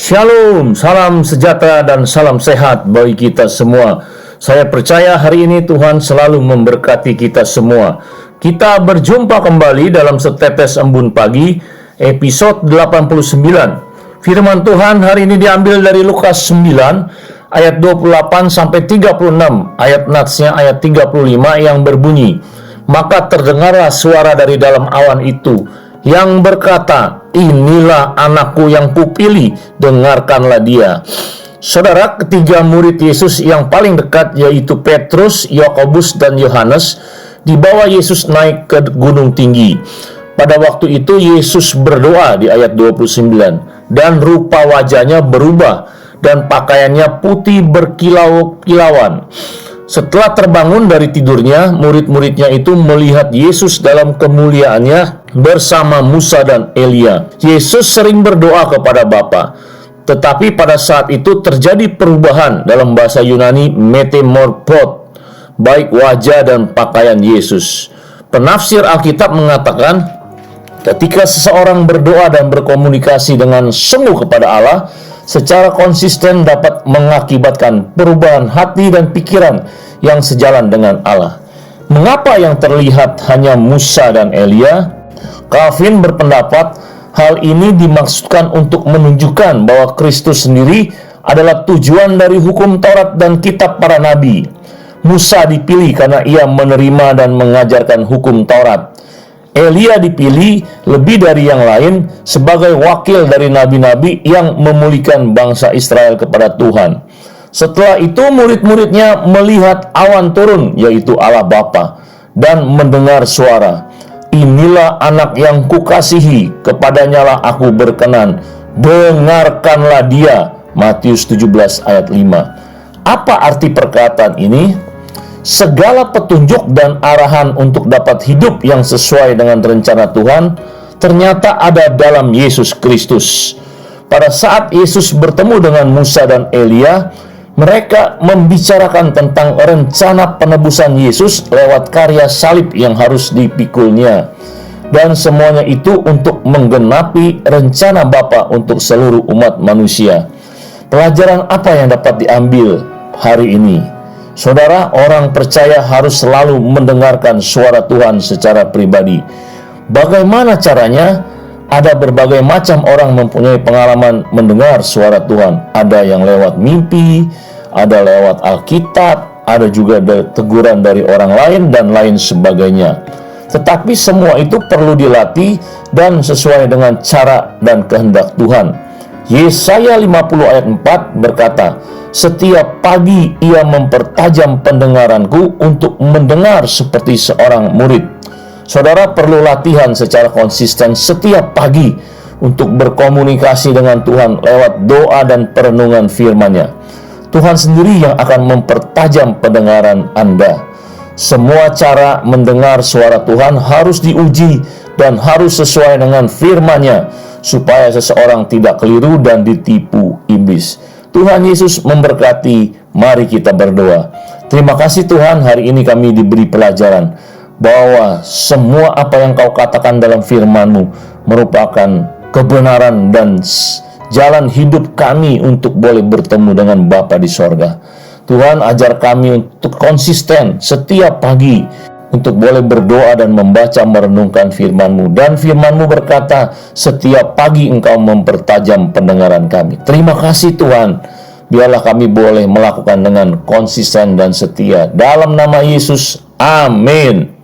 Shalom, salam sejahtera dan salam sehat bagi kita semua. Saya percaya hari ini Tuhan selalu memberkati kita semua. Kita berjumpa kembali dalam Setetes Embun Pagi, episode 89. Firman Tuhan hari ini diambil dari Lukas 9, ayat 28 sampai 36. Ayat natsnya ayat 35 yang berbunyi, "Maka terdengarlah suara dari dalam awan itu yang berkata, 'Inilah anakku yang kupilih, dengarkanlah dia.'" Saudara, ketiga murid Yesus yang paling dekat yaitu Petrus, Yakobus, dan Yohanes dibawa Yesus naik ke gunung tinggi. Pada waktu itu Yesus berdoa di ayat 29, dan rupa wajahnya berubah dan pakaiannya putih berkilau-kilauan. Setelah terbangun dari tidurnya, murid-muridnya itu melihat Yesus dalam kemuliaannya bersama Musa dan Elia. Yesus sering berdoa kepada Bapa, tetapi pada saat itu terjadi perubahan dalam bahasa Yunani metamorphot, baik wajah dan pakaian Yesus. Penafsir Alkitab mengatakan, ketika seseorang berdoa dan berkomunikasi dengan sungguh kepada Allah, secara konsisten dapat mengakibatkan perubahan hati dan pikiran yang sejalan dengan Allah. Mengapa yang terlihat hanya Musa dan Elia? Calvin berpendapat hal ini dimaksudkan untuk menunjukkan bahwa Kristus sendiri adalah tujuan dari hukum Taurat dan kitab para nabi. Musa dipilih karena ia menerima dan mengajarkan hukum Taurat. Elia dipilih lebih dari yang lain sebagai wakil dari nabi-nabi yang memulihkan bangsa Israel kepada Tuhan. Setelah itu murid-muridnya melihat awan turun, yaitu Allah Bapa, dan mendengar suara, "Inilah anak yang kukasihi, kepadanya lah aku berkenan, dengarkanlah dia." Matius 17 ayat 5. Apa arti perkataan ini? Segala petunjuk dan arahan untuk dapat hidup yang sesuai dengan rencana Tuhan ternyata ada dalam Yesus Kristus. Pada saat Yesus bertemu dengan Musa dan Elia, mereka membicarakan tentang rencana penebusan Yesus lewat karya salib yang harus dipikulnya. Dan semuanya itu untuk menggenapi rencana Bapa untuk seluruh umat manusia. Pelajaran apa yang dapat diambil hari ini? Saudara, orang percaya harus selalu mendengarkan suara Tuhan secara pribadi. Bagaimana caranya? Ada berbagai macam orang mempunyai pengalaman mendengar suara Tuhan. Ada yang lewat mimpi, ada lewat Alkitab, ada juga teguran dari orang lain, dan lain sebagainya. Tetapi semua itu perlu dilatih dan sesuai dengan cara dan kehendak Tuhan. Yesaya 50 ayat 4 berkata, "Setiap pagi ia mempertajam pendengaranku untuk mendengar seperti seorang murid." Saudara perlu latihan secara konsisten setiap pagi untuk berkomunikasi dengan Tuhan lewat doa dan perenungan firman-Nya. Tuhan sendiri yang akan mempertajam pendengaran Anda. Semua cara mendengar suara Tuhan harus diuji dan harus sesuai dengan firman-Nya, supaya seseorang tidak keliru dan ditipu iblis. Tuhan Yesus memberkati. Mari kita berdoa. Terima kasih Tuhan, hari ini kami diberi pelajaran bahwa semua apa yang Kau katakan dalam firman-Mu merupakan kebenaran dan jalan hidup kami untuk boleh bertemu dengan Bapa di sorga. Tuhan, ajar kami untuk konsisten setiap pagi untuk boleh berdoa dan membaca merenungkan firman-Mu. Dan firman-Mu berkata, setiap pagi Engkau mempertajam pendengaran kami. Terima kasih Tuhan. Biarlah kami boleh melakukan dengan konsisten dan setia. Dalam nama Yesus, amin.